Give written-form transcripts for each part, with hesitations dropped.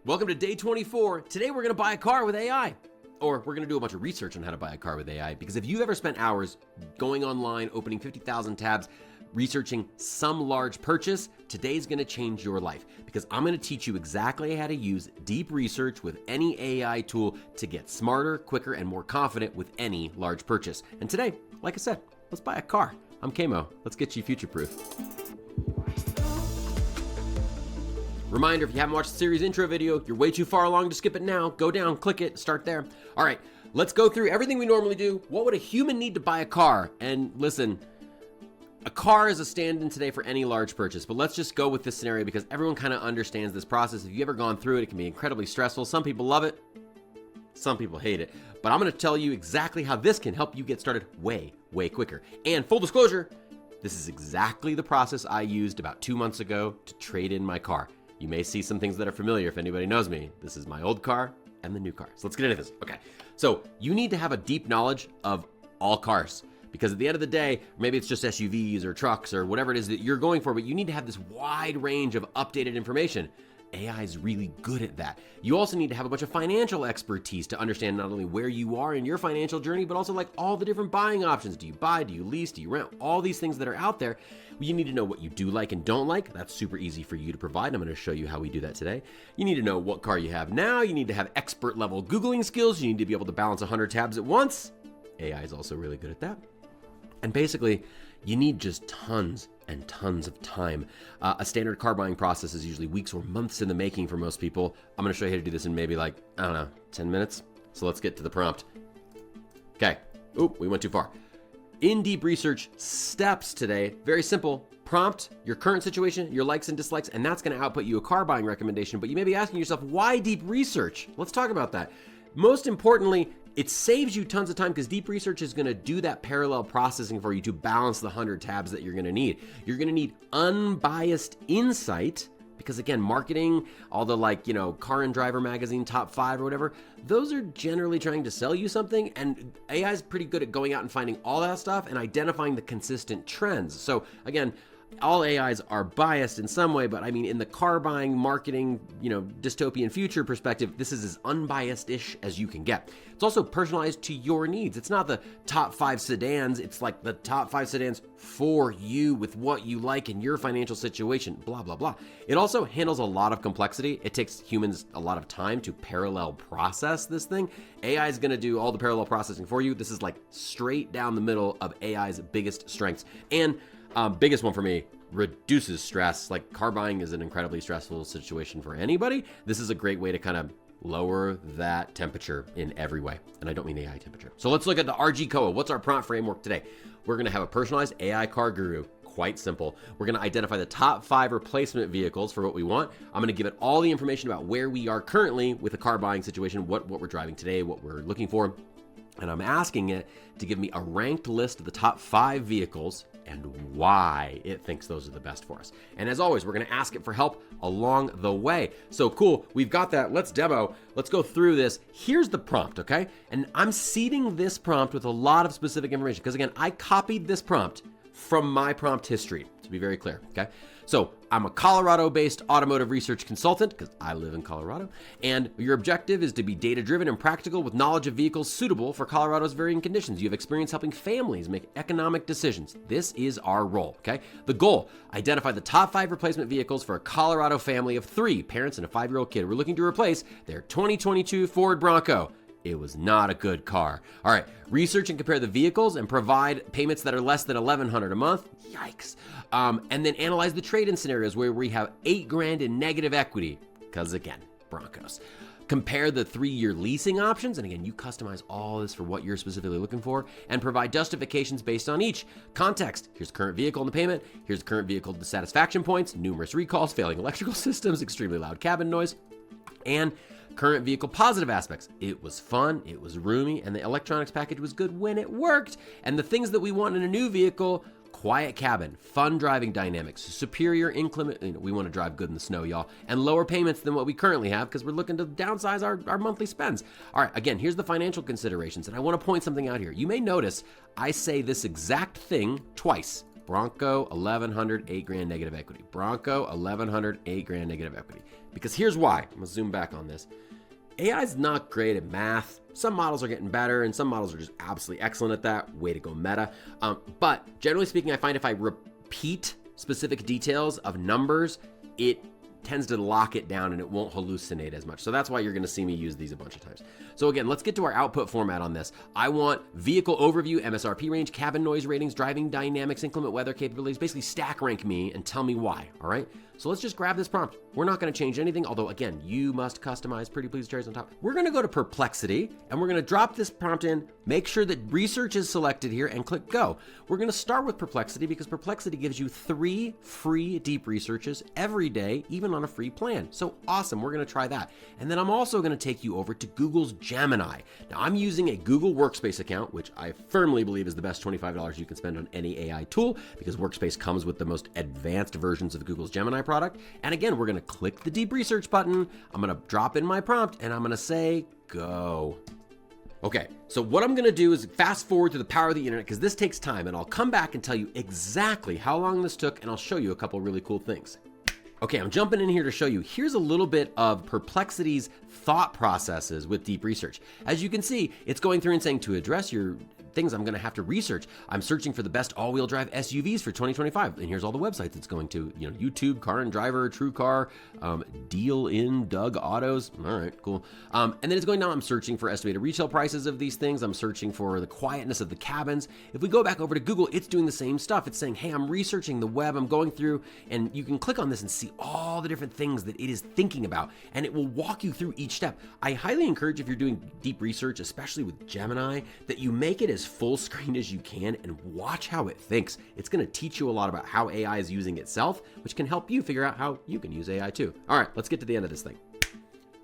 Welcome to day 24. Today we're going to buy a car with AI. Or we're going to do a bunch of research on how to buy a car with AI, because if you've ever spent hours going online, opening 50,000 tabs, researching some large purchase, today's going to change your life, because I'm going to teach you exactly how to use deep research with any AI tool to get smarter, quicker, and more confident with any large purchase. And today, like I said, let's buy a car. I'm Kamo. Let's get you future-proof. Reminder, if you haven't watched the series intro video, you're way too far along to skip it now. Go down, click it, start there. All right, let's go through everything we normally do. What would a human need to buy a car? And listen, a car is a stand-in today for any large purchase, but let's just go with this scenario because everyone kind of understands this process. If you've ever gone through it, it can be incredibly stressful. Some people love it, some people hate it. But I'm gonna tell you exactly how this can help you get started way, way quicker. And full disclosure, this is exactly the process I used about 2 months ago to trade in my car. You may see some things that are familiar if anybody knows me. This is my old car and the new car. So let's get into this. Okay, so you need to have a deep knowledge of all cars, because at the end of the day, maybe it's just SUVs or trucks or whatever it is that you're going for, but you need to have this wide range of updated information. AI is really good at that. You also need to have a bunch of financial expertise to understand not only where you are in your financial journey, but also like all the different buying options. Do you buy, do you lease, do you rent? All these things that are out there. You need to know what you do like and don't like. That's super easy for you to provide. I'm going to show you how we do that today. You need to know what car you have now. You need to have expert level Googling skills. You need to be able to balance 100 tabs at once. AI is also really good at that. And basically, you need just tons and tons of time. A standard car buying process is usually weeks or months in the making for most people. I'm gonna show you how to do this in maybe like, I don't know, 10 minutes. So let's get to the prompt. Okay, oop, we went too far. In deep research steps today, very simple. Prompt your current situation, your likes and dislikes, and that's gonna output you a car buying recommendation. But you may be asking yourself, why deep research? Let's talk about that. Most importantly, it saves you tons of time because deep research is going to do that parallel processing for you to balance the 100 tabs that you're going to need. You're going to need unbiased insight because, again, marketing, all the Car and Driver magazine top 5 or whatever, those are generally trying to sell you something, and AI is pretty good at going out and finding all that stuff and identifying the consistent trends. So again, all AIs are biased in some way, but I mean, in the car buying, marketing, dystopian future perspective, this is as unbiased-ish as you can get. It's also personalized to your needs. It's not the top 5 sedans. It's like the top 5 sedans for you with what you like in your financial situation, blah, blah, blah. It also handles a lot of complexity. It takes humans a lot of time to parallel process this thing. AI is going to do all the parallel processing for you. This is like straight down the middle of AI's biggest strengths. And biggest one for me, reduces stress. Like, car buying is an incredibly stressful situation for anybody. This is a great way to kind of lower that temperature in every way. And I don't mean AI temperature. So let's look at the RG COA. What's our prompt framework today? We're going to have a personalized AI car guru. Quite simple. We're going to identify the top 5 replacement vehicles for what we want. I'm going to give it all the information about where we are currently with the car buying situation, what we're driving today, what we're looking for. And I'm asking it to give me a ranked list of the top 5 vehicles and why it thinks those are the best for us. And as always, we're going to ask it for help along the way. So cool, we've got that. Let's demo. Let's go through this. Here's the prompt, okay? And I'm seeding this prompt with a lot of specific information because, again, I copied this prompt from my prompt history, to be very clear, okay? So I'm a Colorado-based automotive research consultant because I live in Colorado, and your objective is to be data-driven and practical with knowledge of vehicles suitable for Colorado's varying conditions. You have experience helping families make economic decisions. This is our role, okay? The goal, identify the top 5 replacement vehicles for a Colorado family of 3 parents and a 5-year-old kid. We're looking to replace their 2022 Ford Bronco. It was not a good car. All right, research and compare the vehicles and provide payments that are less than $1,100 a month. Yikes. And then analyze the trade-in scenarios where we have $8,000 in negative equity, because again, Broncos. Compare the 3-year leasing options, and again, you customize all this for what you're specifically looking for, and provide justifications based on each. Context, here's the current vehicle and the payment, here's the current vehicle dissatisfaction points, numerous recalls, failing electrical systems, extremely loud cabin noise, and current vehicle positive aspects. It was fun, it was roomy, and the electronics package was good when it worked. And the things that we want in a new vehicle: quiet cabin, fun driving dynamics, superior inclement, we want to drive good in the snow, y'all, and lower payments than what we currently have because we're looking to downsize our monthly spends. All right, again, here's the financial considerations, and I want to point something out here. You may notice I say this exact thing twice. Bronco, $1,100, $8,000 negative equity. Bronco, $1,100, $8,000 negative equity. Because here's why. I'm gonna zoom back on this. AI is not great at math. Some models are getting better and some models are just absolutely excellent at that. Way to go, Meta. But generally speaking, I find if I repeat specific details of numbers, it tends to lock it down and it won't hallucinate as much. So that's why you're gonna see me use these a bunch of times. So again, let's get to our output format on this. I want vehicle overview, MSRP range, cabin noise ratings, driving dynamics, inclement weather capabilities, basically stack rank me and tell me why, all right? So let's just grab this prompt. We're not gonna change anything, although again, you must customize pretty please cherries on top. We're gonna go to Perplexity and we're gonna drop this prompt in, make sure that research is selected here and click go. We're gonna start with Perplexity because Perplexity gives you 3 free deep researches every day, even on a free plan. So awesome, we're gonna try that. And then I'm also gonna take you over to Google's Gemini. Now I'm using a Google Workspace account, which I firmly believe is the best $25 you can spend on any AI tool because Workspace comes with the most advanced versions of Google's Gemini product. And again, we're gonna click the deep research button. I'm gonna drop in my prompt and I'm gonna say, go. Okay, so what I'm gonna do is fast forward to the power of the internet because this takes time and I'll come back and tell you exactly how long this took and I'll show you a couple really cool things. Okay, I'm jumping in here to show you. Here's a little bit of Perplexity's thought processes with deep research. As you can see, it's going through and saying to address your things I'm gonna have to research. I'm searching for the best all-wheel drive SUVs for 2025. And here's all the websites it's going to, YouTube, Car and Driver, TrueCar, Deal in, Doug Autos. All right, cool. And then it's going down, I'm searching for estimated retail prices of these things. I'm searching for the quietness of the cabins. If we go back over to Google, it's doing the same stuff. It's saying, hey, I'm researching the web, I'm going through, and you can click on this and see all the different things that it is thinking about, and it will walk you through each step. I highly encourage if you're doing deep research, especially with Gemini, that you make it as full screen as you can and watch how it thinks. It's gonna teach you a lot about how AI is using itself, which can help you figure out how you can use AI too. All right, let's get to the end of this thing.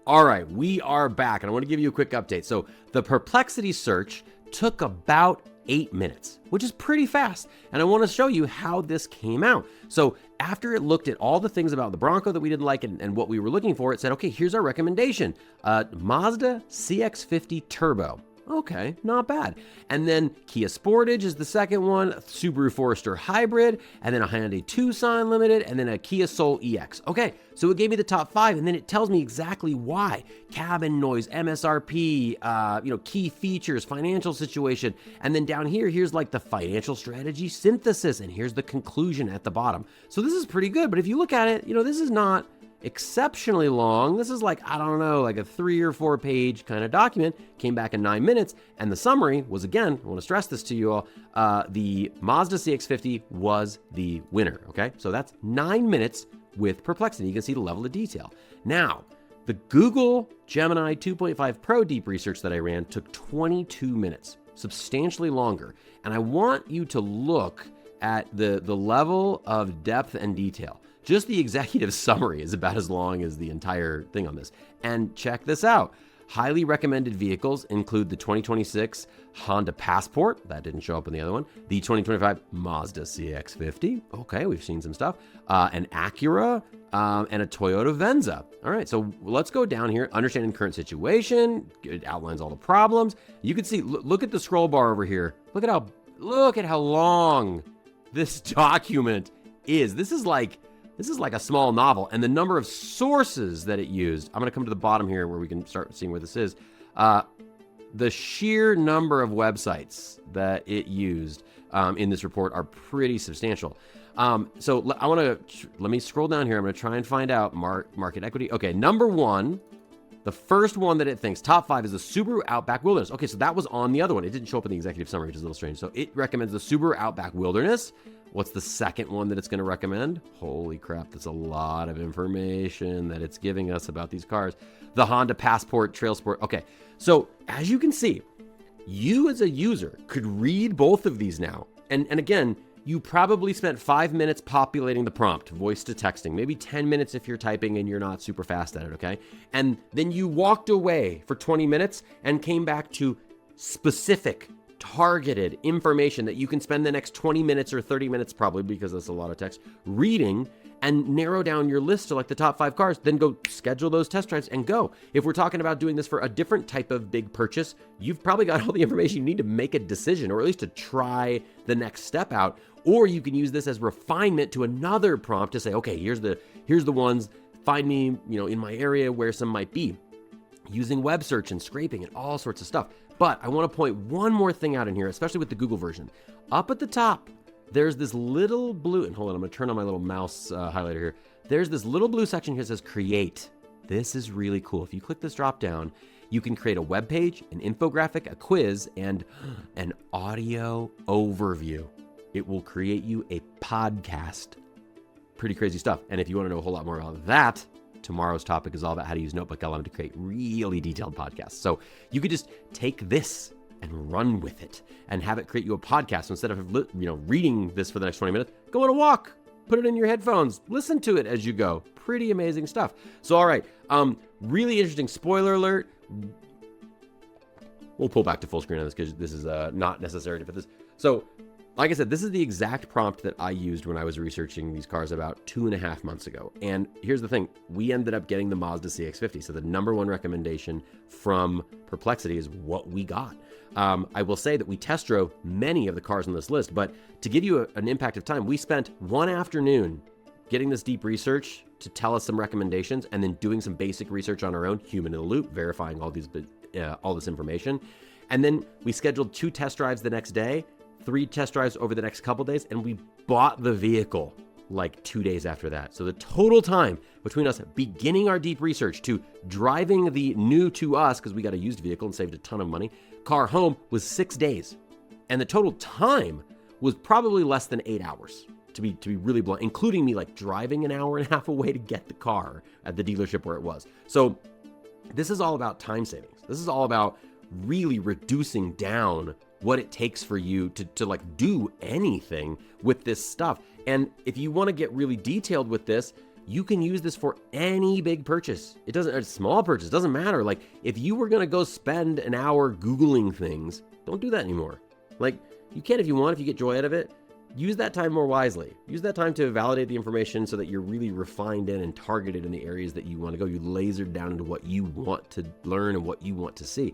All right, we are back, and I wanna give you a quick update. So the Perplexity search took about 8 minutes, which is pretty fast. And I wanna show you how this came out. So after it looked at all the things about the Bronco that we didn't like and what we were looking for, it said, okay, here's our recommendation. Mazda CX-50 Turbo. Okay, not bad. And then Kia Sportage is the second one, Subaru Forester Hybrid, and then a Hyundai Tucson Limited, and then a Kia Soul EX. Okay, so it gave me the top 5, and then it tells me exactly why. Cabin noise, MSRP, key features, financial situation, and then down here, here's like the financial strategy synthesis, and here's the conclusion at the bottom. So this is pretty good, but if you look at it, this is not exceptionally long. This is like, I don't know, like a 3 or 4 page kind of document. Came back in 9 minutes, and the summary was, again, I want to stress this to you all, the Mazda CX-50 was the winner, okay? So that's 9 minutes with Perplexity. You can see the level of detail. Now, the Google Gemini 2.5 Pro deep research that I ran took 22 minutes, substantially longer. And I want you to look at the level of depth and detail. Just the executive summary is about as long as the entire thing on this. And check this out. Highly recommended vehicles include the 2026 Honda Passport, that didn't show up in the other one, the 2025 Mazda CX-50, okay, we've seen some stuff, an Acura, and a Toyota Venza. All right, so let's go down here, understanding current situation, it outlines all the problems. You can see, look at the scroll bar over here. Look at how long this document is. This is like a small novel, and the number of sources that it used, I'm gonna come to the bottom here where we can start seeing where this is. The sheer number of websites that it used in this report are pretty substantial. So let me scroll down here. I'm gonna try and find out market equity. Okay, number 1, the first one that it thinks, top 5, is the Subaru Outback Wilderness. Okay, so that was on the other one. It didn't show up in the executive summary, which is a little strange. So it recommends the Subaru Outback Wilderness. What's the second one that it's going to recommend? Holy crap, that's a lot of information that it's giving us about these cars. The Honda Passport Trail Sport. Okay, so as you can see, you as a user could read both of these now. And again, you probably spent 5 minutes populating the prompt, voice to texting, maybe 10 minutes if you're typing and you're not super fast at it, okay? And then you walked away for 20 minutes and came back to specific targeted information that you can spend the next 20 minutes or 30 minutes, probably because that's a lot of text, reading and narrow down your list to like the top 5 cars, then go schedule those test drives and go. If we're talking about doing this for a different type of big purchase, you've probably got all the information you need to make a decision, or at least to try the next step out. Or you can use this as refinement to another prompt to say, okay, here's the ones find me, in my area where some might be, using web search and scraping and all sorts of stuff. But I want to point one more thing out in here, especially with the Google version. Up at the top, there's this little blue, and hold on, I'm going to turn on my little mouse highlighter here. There's this little blue section here that says create. This is really cool. If you click this drop down, you can create a web page, an infographic, a quiz, and an audio overview. It will create you a podcast. Pretty crazy stuff. And if you want to know a whole lot more about that, tomorrow's topic is all about how to use Notebook.LM to create really detailed podcasts. So you could just take this and run with it and have it create you a podcast. So instead of reading this for the next 20 minutes, go on a walk, put it in your headphones, listen to it as you go. Pretty amazing stuff. So all right, really interesting. Spoiler alert. We'll pull back to full screen on this because this is not necessary to fit this. So like I said, this is the exact prompt that I used when I was researching these cars about 2.5 months ago. And here's the thing, we ended up getting the Mazda CX-50. So the number one recommendation from Perplexity is what we got. I will say that we test drove many of the cars on this list, but to give you an impact of time, we spent one afternoon getting this deep research to tell us some recommendations and then doing some basic research on our own, human in the loop, verifying all this information. And then we scheduled 2 test drives the next day, 3 test drives over the next couple days, and we bought the vehicle like 2 days after that. So the total time between us beginning our deep research to driving the new to us, because we got a used vehicle and saved a ton of money, car home was 6 days. And the total time was probably less than 8 hours, to be really blunt, including me like driving an hour and a half away to get the car at the dealership where it was. So this is all about time savings. This is all about really reducing down what it takes for you to like do anything with this stuff. And if you want to get really detailed with this, you can use this for any big purchase. It doesn't, a small purchase, doesn't matter. Like if you were going to go spend an hour Googling things, don't do that anymore. Like you can if you want, if you get joy out of it, use that time more wisely. Use that time to validate the information so that you're really refined in and targeted in the areas that you want to go. You lasered down into what you want to learn and what you want to see.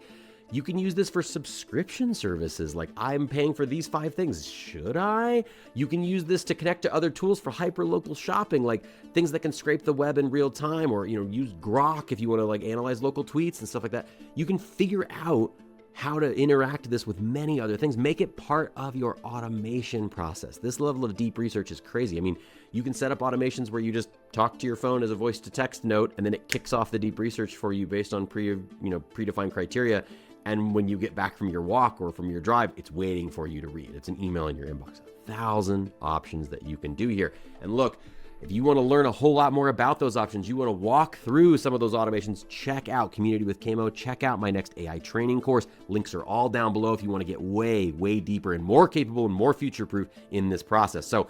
You can use this for subscription services, like I'm paying for these 5 things. Should I? You can use this to connect to other tools for hyper-local shopping, like things that can scrape the web in real time, or use Grok if you want to like analyze local tweets and stuff like that. You can figure out how to interact this with many other things. Make it part of your automation process. This level of deep research is crazy. I mean, you can set up automations where you just talk to your phone as a voice-to-text note, and then it kicks off the deep research for you based on predefined criteria. And when you get back from your walk or from your drive, it's waiting for you to read. It's an email in your inbox. 1,000 options that you can do here. And look, if you want to learn a whole lot more about those options, you want to walk through some of those automations, check out Community with Camo, check out my next AI training course. Links are all down below if you want to get way, way deeper and more capable and more future-proof in this process. So,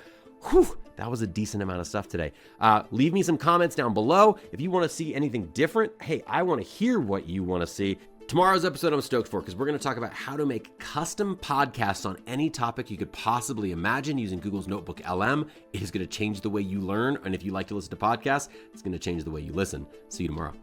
that was a decent amount of stuff today. Leave me some comments down below. If you want to see anything different, hey, I want to hear what you want to see. Tomorrow's episode I'm stoked for because we're going to talk about how to make custom podcasts on any topic you could possibly imagine using Google's Notebook LM. It is going to change the way you learn. And if you like to listen to podcasts, it's going to change the way you listen. See you tomorrow.